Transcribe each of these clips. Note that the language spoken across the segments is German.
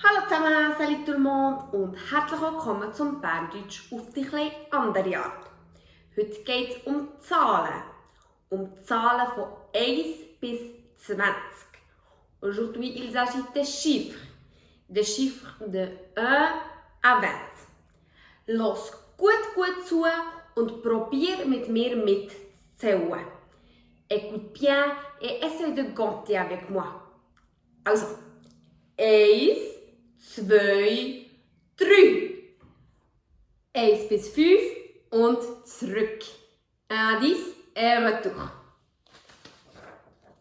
Hallo zusammen, salut tout le monde und herzlich willkommen zum Berndeutsch auf die etwas andere Art. Heute geht es um Zahlen. Um Zahlen von 1 bis 20. Aujourd'hui, il s'agit des chiffres. Des chiffres de 1 à 20. Los gut zu und probier mit mir mitzuzählen. Écoute bien et essaye de compter avec moi. Also, 1, 2, 3. 1 bis 5 und zurück. Indice et retour.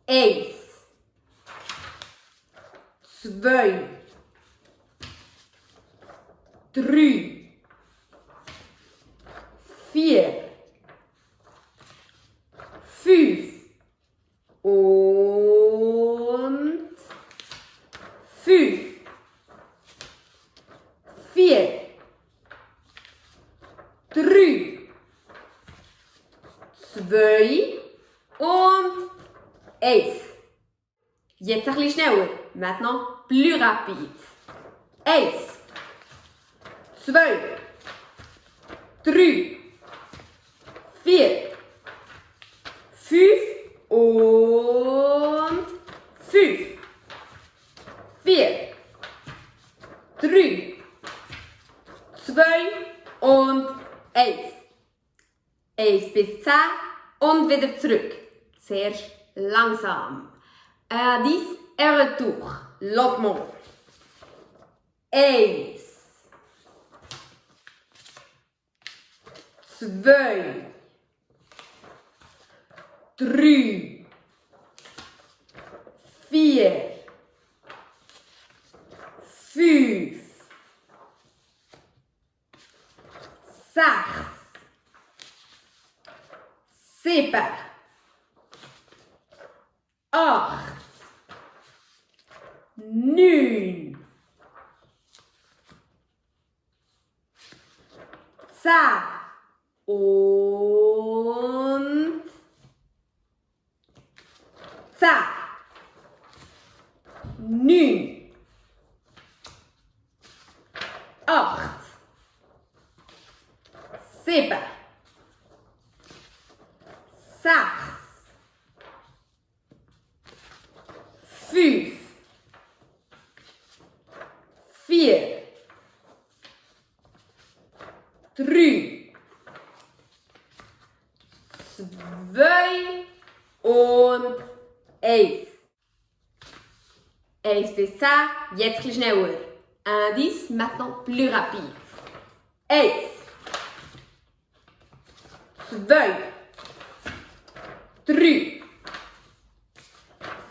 1, 2, 3, 4, 5 und 5. 4, 3, 2 und 1. Jetzt ein bisschen schneller. Maintenant plus rapide. 1, 2, 3, 4, 5 und 5. 4, 3, 2 und 1. 1 bis 10 und wieder zurück. Zuerst langsam. Indice et retour. Lentement. 1, 2, 3, 4, 5, 6, 7, 8, 9, 10 und 10. 9, 8, 7, 6, 5, 4, 3, 2 und 1. 1 bis 10, jetzt ein bisschen schneller. Indice, maintenant plus rapide. 1, 2, 3,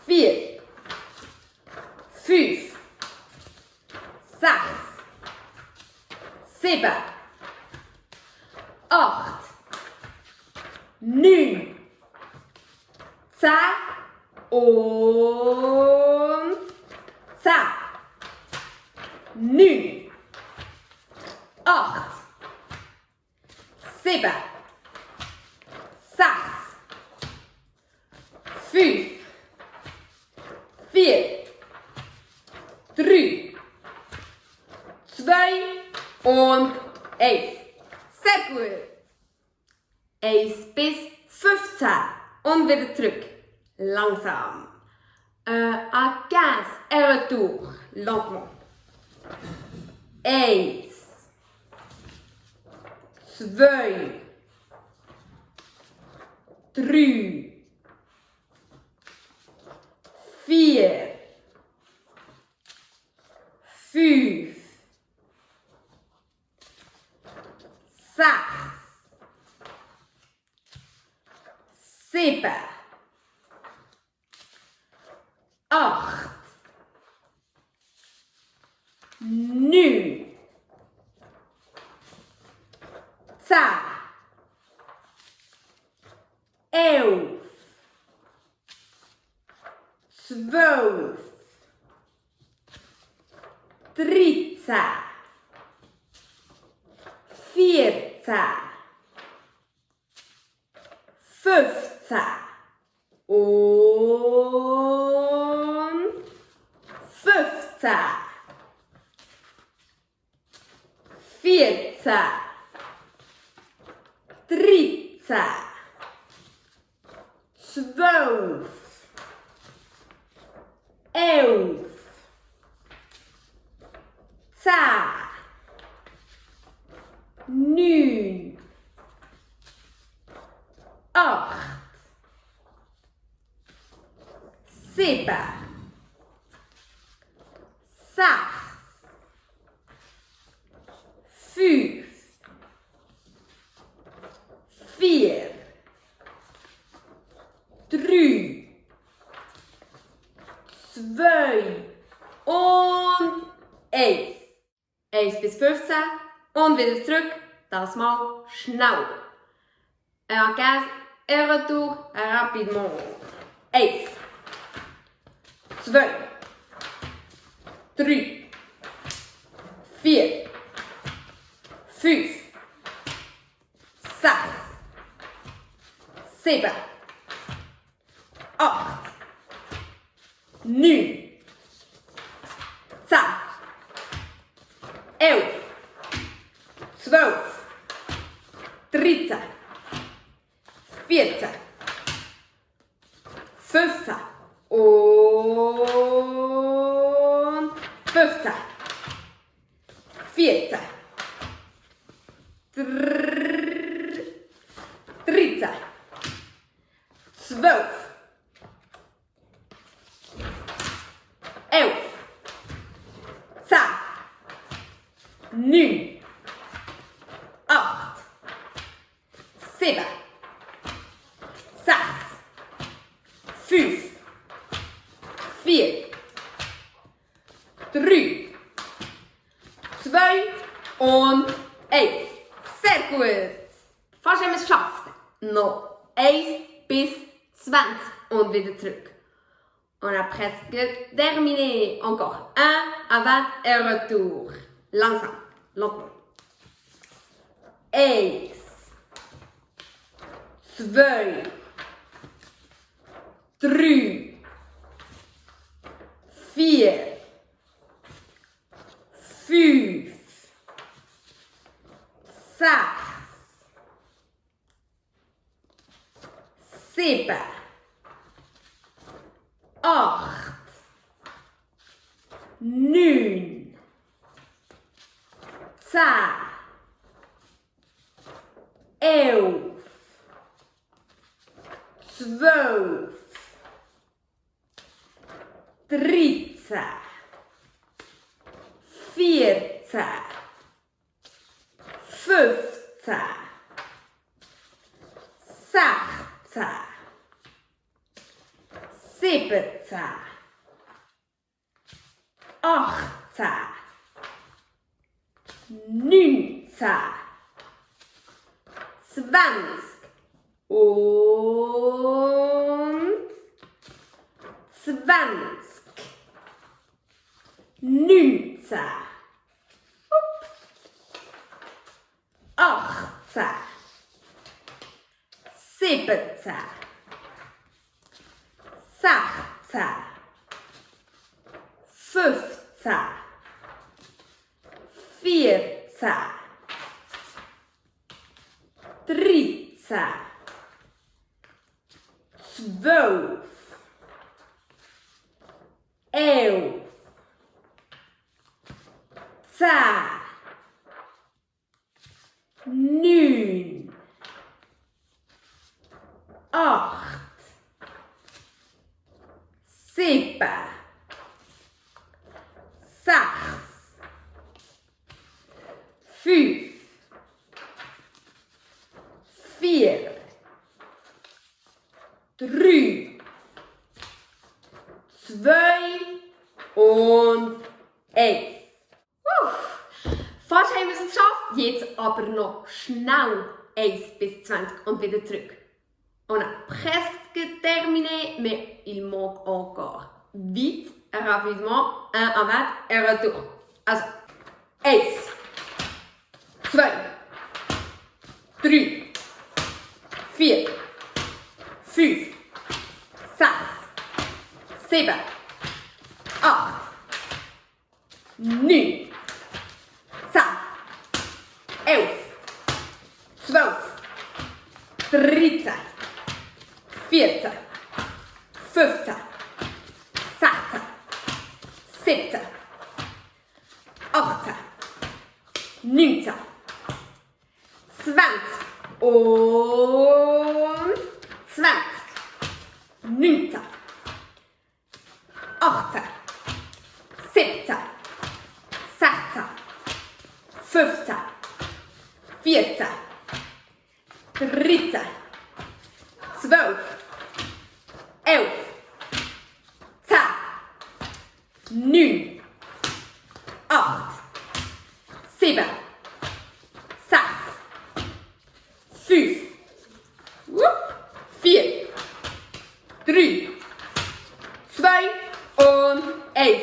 4, 5, 6, 7, 8, 9, 10 und 10. 9, 8, 7, 6, 5, 4, 3, 2 und 1. Sehr gut. 1 bis 15 und wieder zurück. Langsam. À 15 et retour. Lentement. 1, 2, 3, 4, 5, 6, 7, 8, 9, 10, 11, 12, 13, 14, 15 und 15. 14, 13, 12, 11, 10, 9, 8, 7, 6, 5, 4, 3, 2 und 1. 1 bis 15 und wieder zurück, das mal schnell. Un gaz et retour rapidement. 1, 2, 3, 4, 5, 6, 7, 8, 9, 10, 11, 12, 13, 14, 15 und 15, 14, 13, 12, 11, 10, 9, 8, 7, 6, 5, 4, 3, 2 und 1. Sehr gut. Fast haben wir es geschafft. Noch 1 bis 20 und wieder zurück. On a presque terminé. Encore 1 avant et retour. Langsam, lentement. 1, 2, 3, 4, 5, 6, 7, 8, 9, 10, 11, 12, 13, 14, 15, 16, 17, 18, 19, 20 und 20, 19, 18, 17, 16, 15, 14, 13, 12, 11, 10, 9, 8, 7, 6, 5, 4, 3, 2 und 1. Fast haben wir es geschafft, jetzt aber noch schnell 1 bis 20 und wieder zurück. On a presque terminé, mais il manque encore. Vite, rapidement, un avant et retour. Also, 1, 2, 3, 4, 5, 6, 7, 8, 9, 10, 11, 12, 13, 14, 15, 16, 17, 18, 19, 20 und 20, 19, 18, 17, 16, 15, 14, 13, 12, 11, 10, 9, 8, 7, 6, 5, 4, 3, 2 und 1.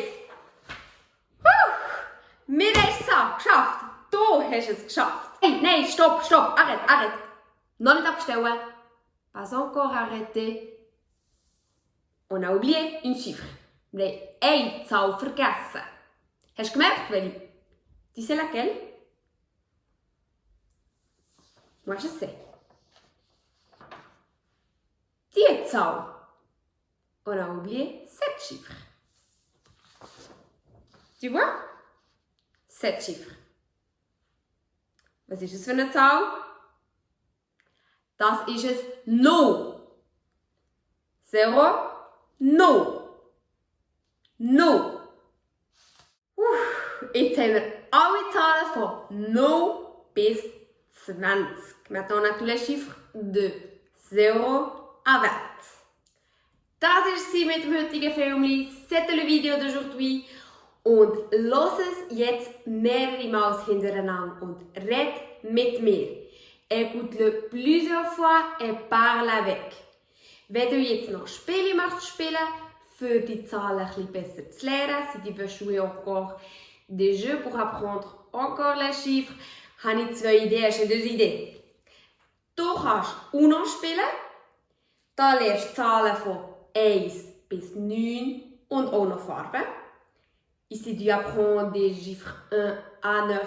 Wir haben es geschafft. Du hast es geschafft. Hey, nein, stopp, arrête. Noch nicht abstellen. Pas encore arrêté. On a oublié une chiffre. Wir haben eine Zahl vergessen. Hast du gemerkt, welche? Tu sais laquelle? Moi, je sais. Die Zahl. On a oublié cette chiffre. Tu vois? 7 Chiffres. Was ist es für eine Zahl? Das ist es 0. 0, 0. 0. Jetzt haben wir alle Zahlen von 0 bis 20. Maintenant, on a tous les chiffres de 0 à 20. Das war es mit dem heutigen Film. C'était le vidéo d'aujourd'hui. Und los es jetzt mehrere Mal hintereinander und red mit mir. Écoute-le plusieurs fois et parle avec. Wenn du jetzt noch Spiele möchtest spielen, für die Zahlen ein bisschen besser zu lernen, si tu veux jouer encore des jeux pour apprendre encore les chiffres, habe ich 2 Ideen, j'ai 2 Ideen. Du kannst Uno spielen, da lernst du Zahlen von 1 bis 9 und auch noch Farben. Ici, tu apprends des chiffres 1 à 9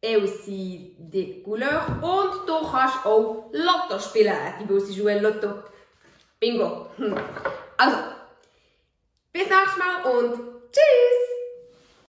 et aussi des couleurs. Und du kannst auch Lotto spielen. Tu peux aussi jouer Lotto. Bingo. Also, bis nächstes Mal und tschüss!